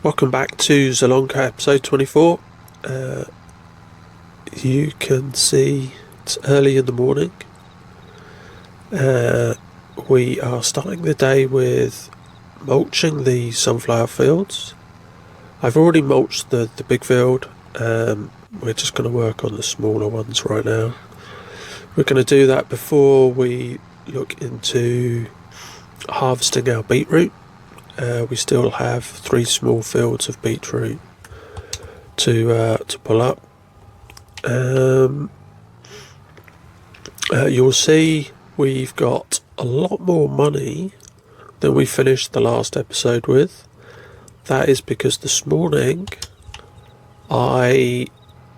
Welcome back to Zielonka episode 24. You can see it's early in the morning. We are starting the day with mulching the sunflower fields. I've already mulched the big field. We're just going to work on the smaller ones right now. We're going to do that before we look into harvesting our beetroot. We still have 3 small fields of beetroot to pull up. You'll see we've got a lot more money than we finished the last episode with. That is because this morning I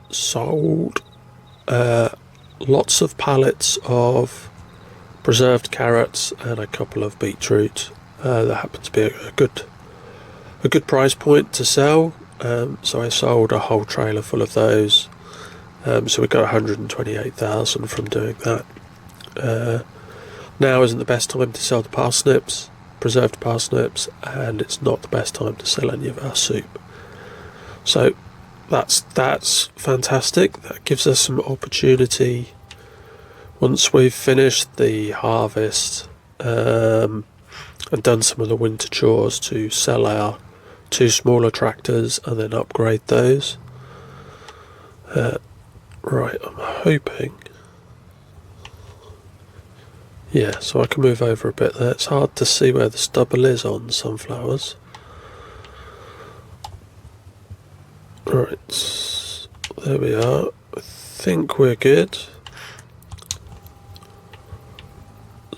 sold lots of pallets of preserved carrots and a couple of beetroot. That happened to be a good price point to sell, so I sold a whole trailer full of those. So we got 128,000 from doing that. Now isn't the best time to sell the parsnips, preserved parsnips, and it's not the best time to sell any of our soup. So that's fantastic. That gives us some opportunity once we've finished the harvest and done some of the winter chores to sell our 2 smaller tractors and then upgrade those. Right, I'm hoping. Yeah, so I can move over a bit there. It's hard to see where the stubble is on sunflowers. Right, there we are. I think we're good.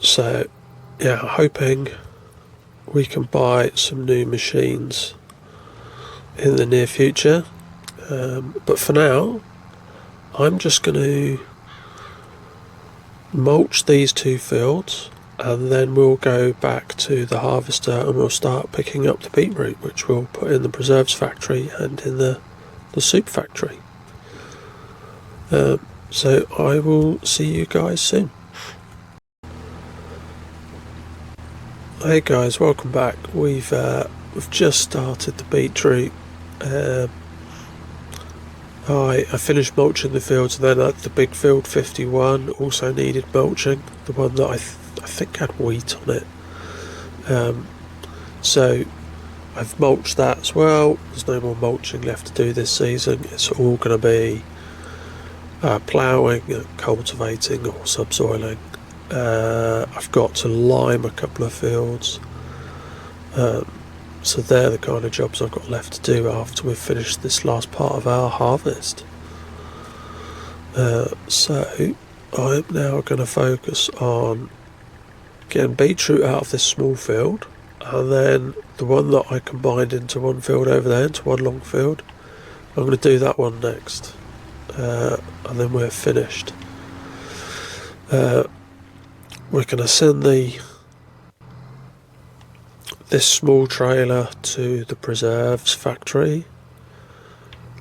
So, yeah, hoping we can buy some new machines in the near future. But for now, I'm just going to mulch these 2 fields, and then we'll go back to the harvester and we'll start picking up the beetroot, which we'll put in the preserves factory and in the soup factory. So I will see you guys soon. Hey guys, welcome back. We've just started the beetroot. I finished mulching the fields, and then the big field 51 also needed mulching, the one that I think had wheat on it. So I've mulched that as well. There's no more mulching left to do this season. It's all going to be ploughing, cultivating or subsoiling. I've got to lime a couple of fields. So they're the kind of jobs I've got left to do after we've finished this last part of our harvest. So I'm now going to focus on getting beetroot out of this small field, and then the one that I combined into one field over there, into one long field, I'm going to do that one next, and then we're finished. We're going to send this small trailer to the preserves factory.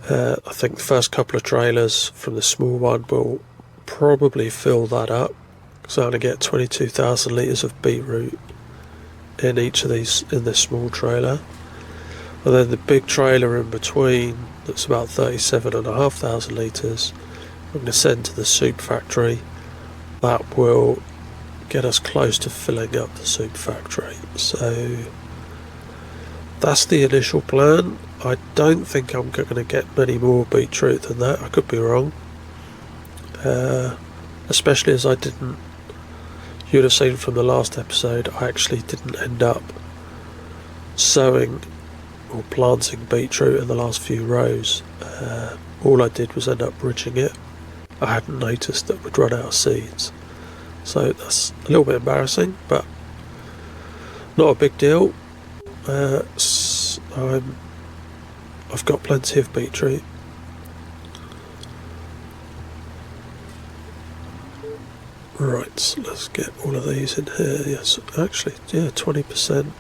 I think the first couple of trailers from the small one will probably fill that up, because I'm going to get 22,000 litres of beetroot in each of these in this small trailer, and then the big trailer in between that's about 37,500 litres I'm going to send to the soup factory. That will get us close to filling up the soup factory. So that's the initial plan. I don't think I'm going to get many more beetroot than that. I could be wrong, especially as you'd have seen from the last episode, I actually didn't end up sowing or planting beetroot in the last few rows. All I did was end up ridging it. I hadn't noticed that we'd run out of seeds. So that's a little bit embarrassing, but not a big deal. I've got plenty of beetroot. Right, so let's get all of these in here. Yes, actually, yeah, 20%,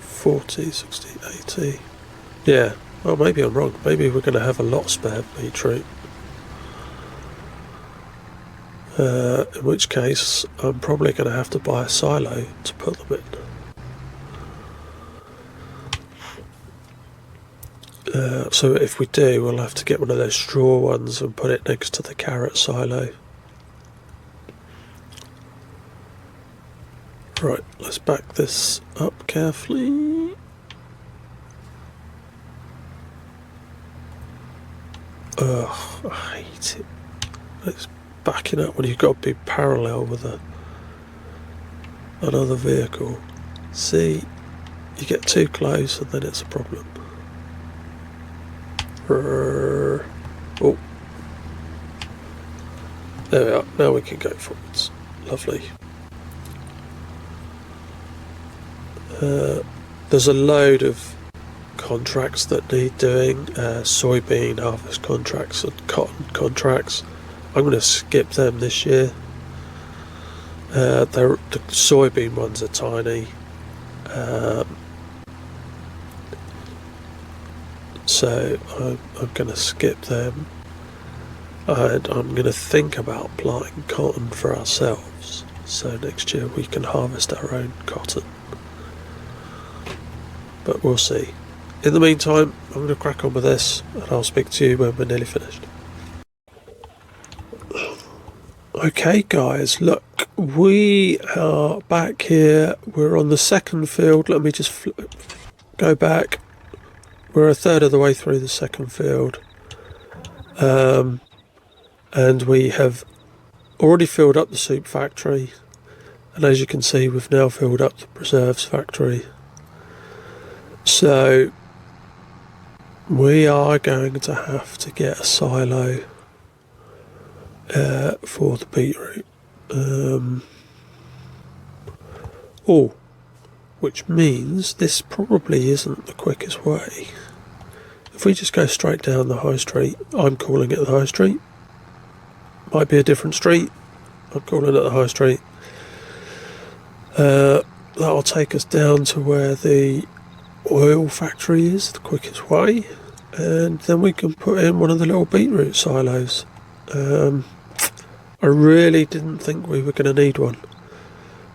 40, 60, 80. Yeah, well, maybe I'm wrong. Maybe we're going to have a lot spare beetroot. In which case I'm probably going to have to buy a silo to put them in. So if we do, we'll have to get one of those straw ones and put it next to the carrot silo. Right, let's back this up carefully. Ugh, I hate it. It's backing up when you've got to be parallel with another vehicle. See, you get too close and then it's a problem. Oh, there we are. Now we can go forwards. Lovely. There's a load of contracts that need doing, soybean harvest contracts and cotton contracts. I'm going to skip them this year. The soybean ones are tiny, so I'm going to skip them, and I'm going to think about planting cotton for ourselves, so next year we can harvest our own cotton. But we'll see. In the meantime, I'm going to crack on with this, and I'll speak to you when we're nearly finished. Okay guys, look, we are back here. We're on the second field. Let me just go back. We're a third of the way through the second field. And we have already filled up the soup factory. And as you can see, we've now filled up the preserves factory. So we are going to have to get a silo for the beetroot. Which means this probably isn't the quickest way. If we just go straight down the high street, I'm calling it the high street. Might be a different street. I'm calling it the high street. That'll take us down to where the oil factory is, the quickest way. And then we can put in one of the little beetroot silos. I really didn't think we were going to need one,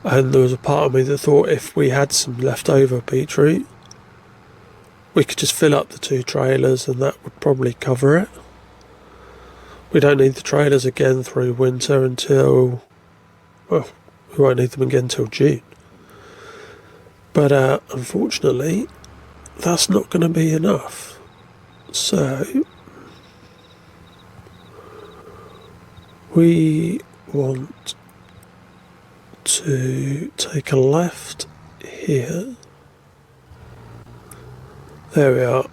and there was a part of me that thought if we had some leftover beetroot, we could just fill up the 2 trailers and that would probably cover it. We don't need the trailers again through winter until, well, we won't need them again until June. But unfortunately, that's not going to be enough. So we want to take a left here. There we are.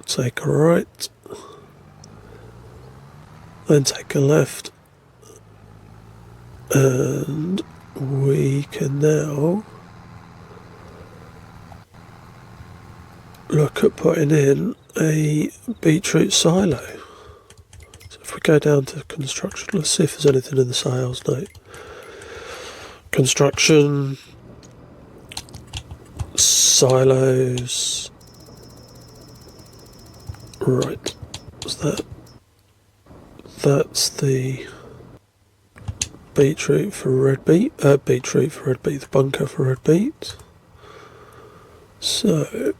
Take a right. Then take a left. And we can now look at putting in a beetroot silo. If we go down to construction, let's see if there's anything in the sales note. Construction, silos. Right, what's that? That's the beetroot for red beet. Beetroot for red beet, the bunker for red beet. So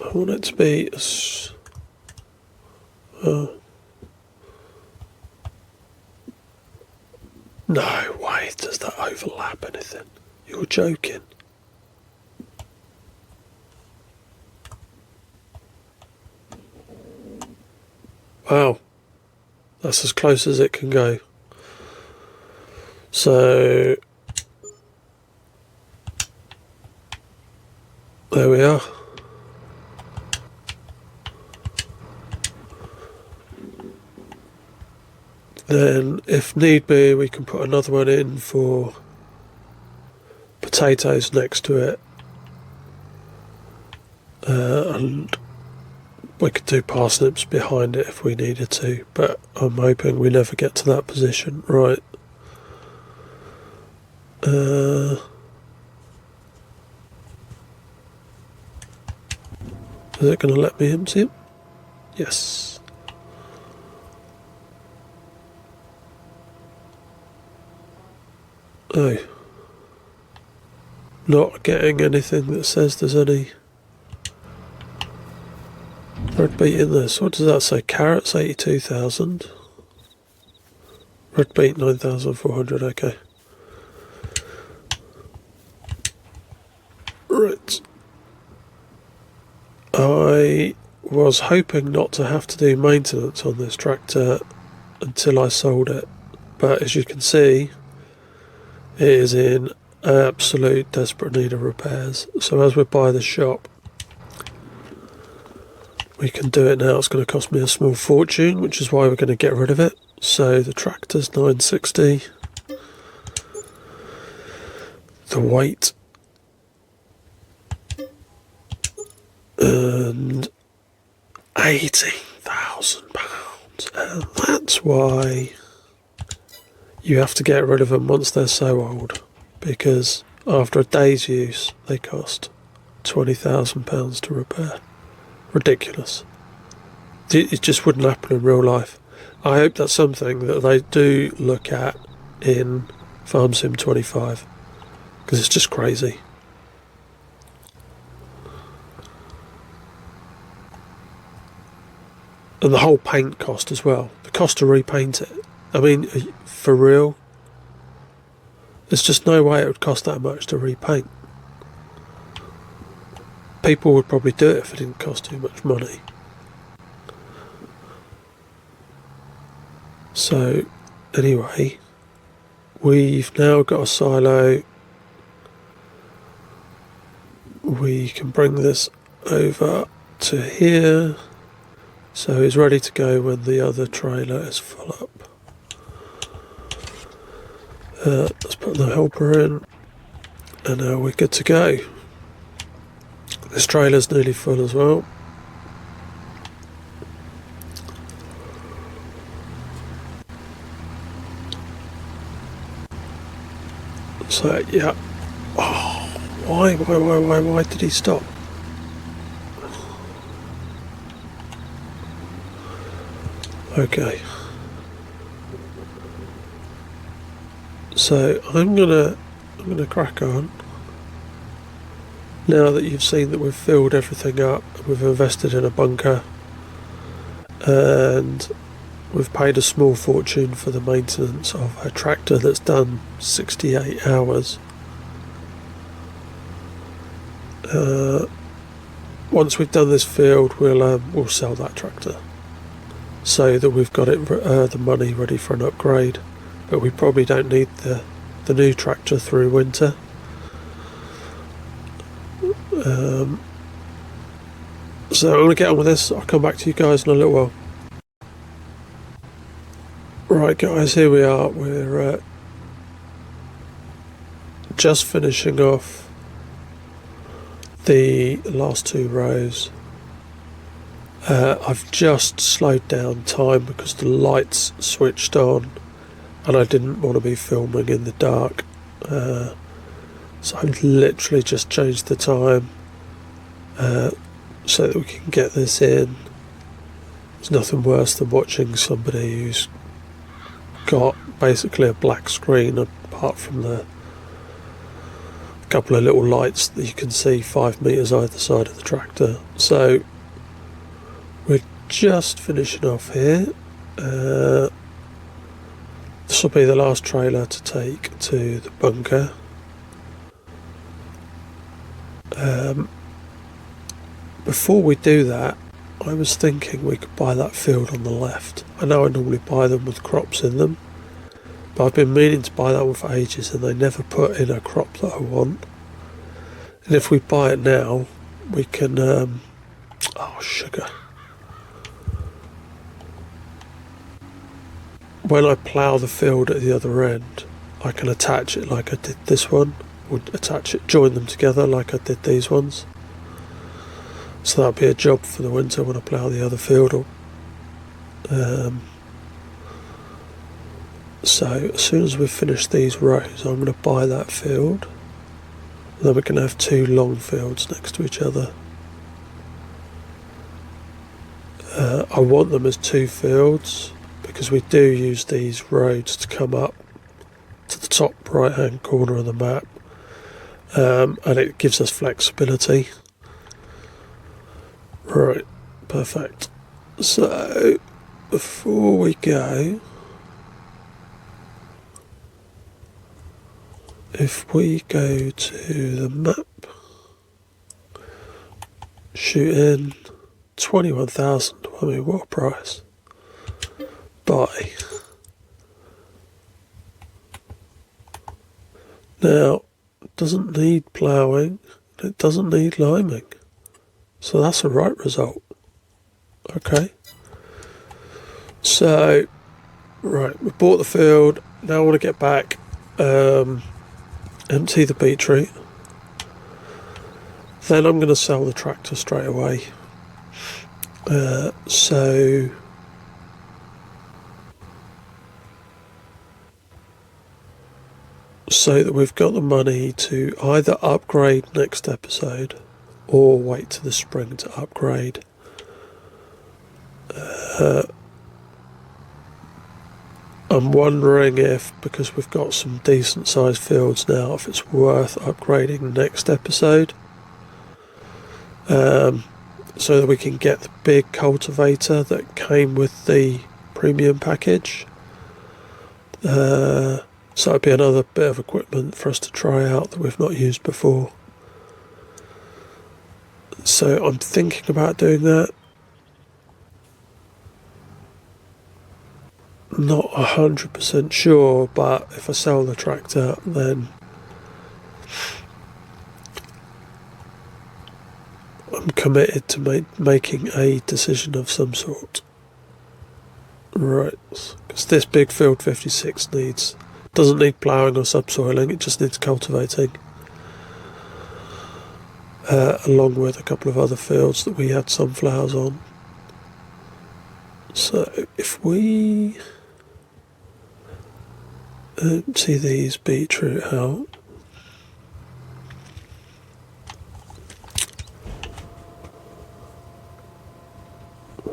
I want it to be no way does that overlap anything. You're joking. Wow. That's as close as it can go. So there we are. Then, if need be, we can put another one in for potatoes next to it. And we could do parsnips behind it if we needed to, but I'm hoping we never get to that position. Right. Is it going to let me empty it? Yes. Oh. Not getting anything that says there's any red beet in this. What does that say? Carrots 82,000. Red beet 9,400. Okay. Right. I was hoping not to have to do maintenance on this tractor until I sold it, but as you can see, it is in absolute desperate need of repairs. So as we're by the shop, we can do it now. It's going to cost me a small fortune, which is why we're going to get rid of it. So the tractor's 960. The weight and £18,000, and that's why you have to get rid of them once they're so old, because after a day's use they cost £20,000 to repair. Ridiculous. It just wouldn't happen in real life. I hope that's something that they do look at in Farm Sim 25, because it's just crazy. And the whole paint cost as well. The cost to repaint it. I mean, for real? There's just no way it would cost that much to repaint. People would probably do it if it didn't cost too much money. So, anyway, we've now got a silo. We can bring this over to here. So he's ready to go when the other trailer is full up. Let's put the helper in, and now we're good to go. This trailer's nearly full as well. So yeah. Oh, why did he stop? Okay. So I'm gonna crack on. Now that you've seen that we've filled everything up, we've invested in a bunker, and we've paid a small fortune for the maintenance of a tractor that's done 68 hours. Once we've done this field, we'll sell that tractor, so that we've got it the money ready for an upgrade. But we probably don't need the new tractor through winter. So I'm going to get on with this. I'll come back to you guys in a little while. Right guys, here we are. We're just finishing off the last two rows. I've just slowed down time because the lights switched on and I didn't want to be filming in the dark, so I've literally just changed the time so that we can get this in. There's nothing worse than watching somebody who's got basically a black screen apart from the couple of little lights that you can see 5 metres either side of the tractor. So we're just finishing off here. This will be the last trailer to take to the bunker. Before we do that, I was thinking we could buy that field on the left. I know I normally buy them with crops in them, but I've been meaning to buy that one for ages and they never put in a crop that I want. And if we buy it now, we can... oh, sugar. When I plough the field at the other end, I can attach it like I did this one, or attach it, join them together like I did these ones. So that'll be a job for the winter when I plough the other field. So as soon as we've finished these rows, I'm going to buy that field. And then we're going to have two long fields next to each other. I want them as two fields because we do use these roads to come up to the top right hand corner of the map, and it gives us flexibility. Right, Perfect. So, before we go, if we go to the map, shoot in 21,000, I mean, what a price. Buy. Now, it doesn't need ploughing, it doesn't need liming. So that's a right result. Okay. So, right, we bought the field. Now I want to get back, empty the beetroot. Then I'm going to sell the tractor straight away. So that we've got the money to either upgrade next episode or wait to the spring to upgrade. I'm wondering if, because we've got some decent sized fields now, if it's worth upgrading next episode, so that we can get the big cultivator that came with the premium package. So it'd be another bit of equipment for us to try out that we've not used before. So I'm thinking about doing that. Not 100% sure, but if I sell the tractor, then I'm committed to making a decision of some sort. Right, because this big field 56 doesn't need ploughing or subsoiling, it just needs cultivating. Along with a couple of other fields that we had sunflowers on. So if we empty these beetroot out,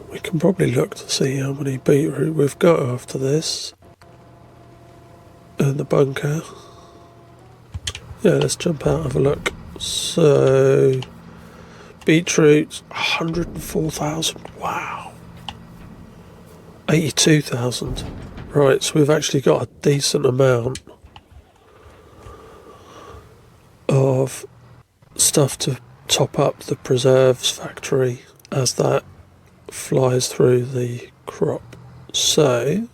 we can probably look to see how many beetroot we've got after this. And the bunker. Yeah, let's jump out and have a look. So, beetroot, 104,000. Wow. 82,000. Right, so we've actually got a decent amount of stuff to top up the preserves factory as that flies through the crop. So,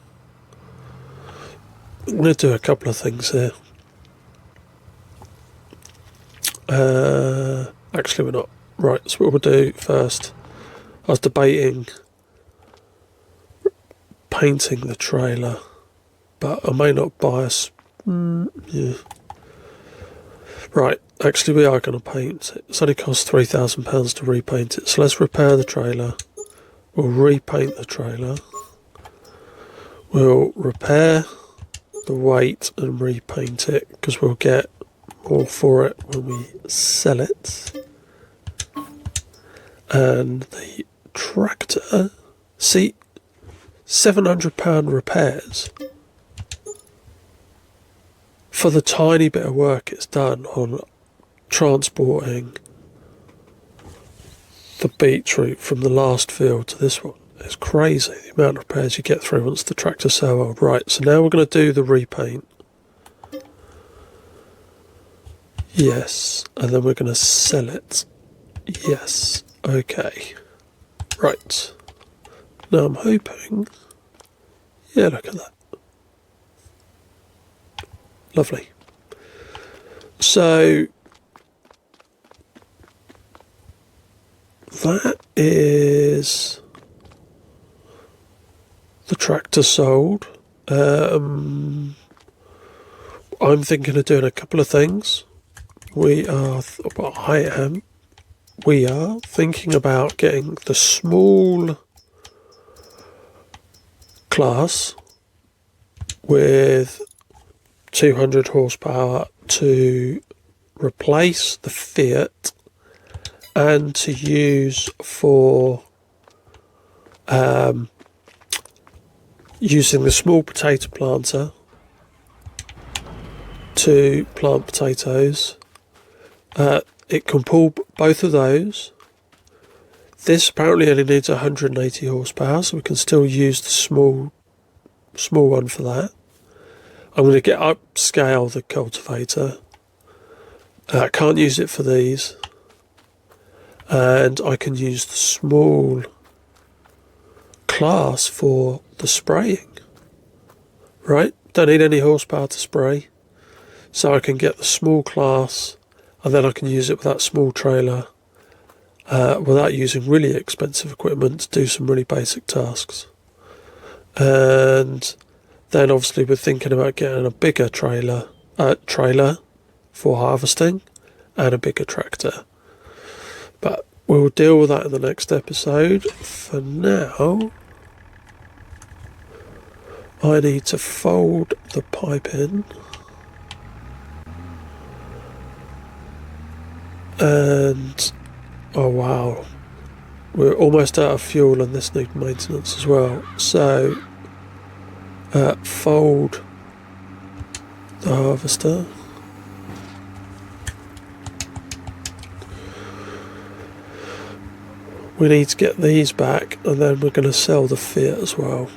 I'm going to do a couple of things here. Actually, we're not. Right, so what we'll do first, I was debating painting the trailer, but I may not buy us. Yeah. Right, actually we are going to paint it. It's only cost £3,000 to repaint it. So let's repair the trailer. We'll repaint the trailer. We'll repair the weight and repaint it, because we'll get more for it when we sell it. And the tractor, see, £700 repairs for the tiny bit of work it's done on transporting the beetroot from the last field to this one. It's crazy the amount of repairs you get through once the tractor's so old. Right, so now we're going to do the repaint. Yes, and then we're going to sell it. Yes, okay. Right. Now I'm hoping... Yeah, look at that. Lovely. So... that is... the tractor sold. I'm thinking of doing a couple of things. We are thinking about getting the small class with 200 horsepower to replace the Fiat and to use for using the small potato planter to plant potatoes. It can pull both of those. This apparently only needs 180 horsepower, so we can still use the small one for that. I'm going to get upscale the cultivator. I can't use it for these, and I can use the small class for the spraying. Right, don't need any horsepower to spray, so I can get the small class, and then I can use it with that small trailer without using really expensive equipment to do some really basic tasks. And then obviously we're thinking about getting a bigger trailer for harvesting and a bigger tractor. But we'll deal with that in the next episode. For now, I need to fold the pipe in. And, oh wow, we're almost out of fuel and this needs maintenance as well. So, fold the harvester. We need to get these back, and then we're going to sell the Fiat as well.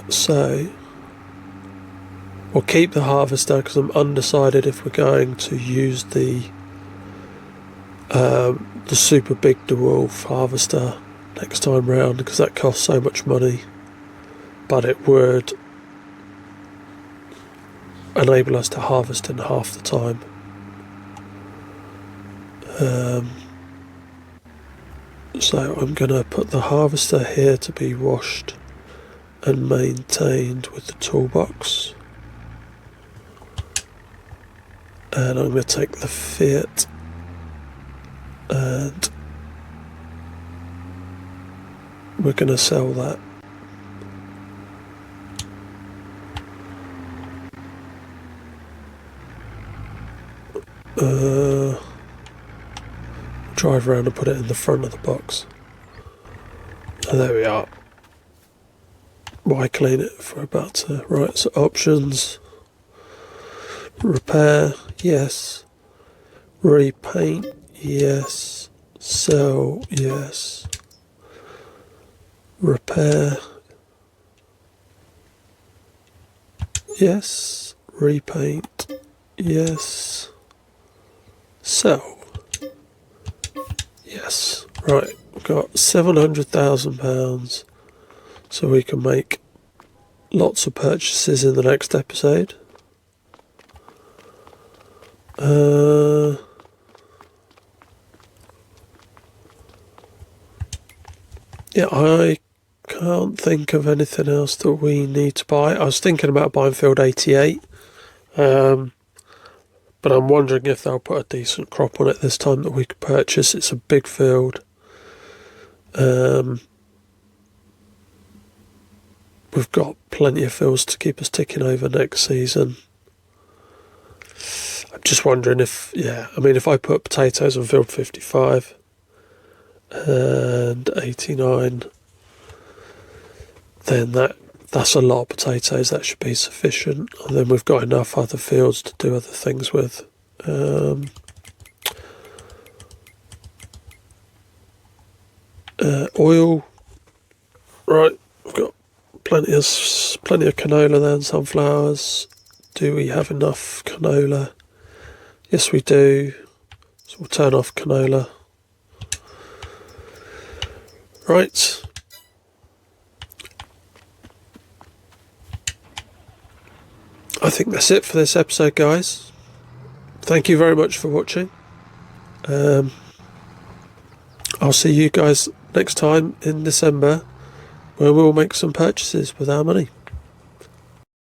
So we'll keep the harvester because I'm undecided if we're going to use the super big DeWolf harvester next time round, because that costs so much money, but it would enable us to harvest in half the time. So I'm going to put the harvester here to be washed and maintained with the toolbox, and I'm going to take the Fiat and we're going to sell that. Drive around and put it in the front of the box. And there we are. Why clean it for about to... Right, so options. Repair, yes. Repaint, yes. Sell, yes. Repair, yes. Repaint, yes. Sell, yes. Right, we've got £700,000, so we can make lots of purchases in the next episode. Yeah, I can't think of anything else that we need to buy. I was thinking about buying field 88, but I'm wondering if they'll put a decent crop on it this time that we could purchase. It's a big field. We've got plenty of fields to keep us ticking over next season. I'm just wondering if, if I put potatoes on field 55 and 89, then that's a lot of potatoes. That should be sufficient, and then we've got enough other fields to do other things with. Oil, right, we've got plenty of canola there and sunflowers. Do we have enough canola? Yes, we do. So we'll turn off canola. Right. I think that's it for this episode, guys. Thank you very much for watching. I'll see you guys next time in December, where we'll make some purchases with our money.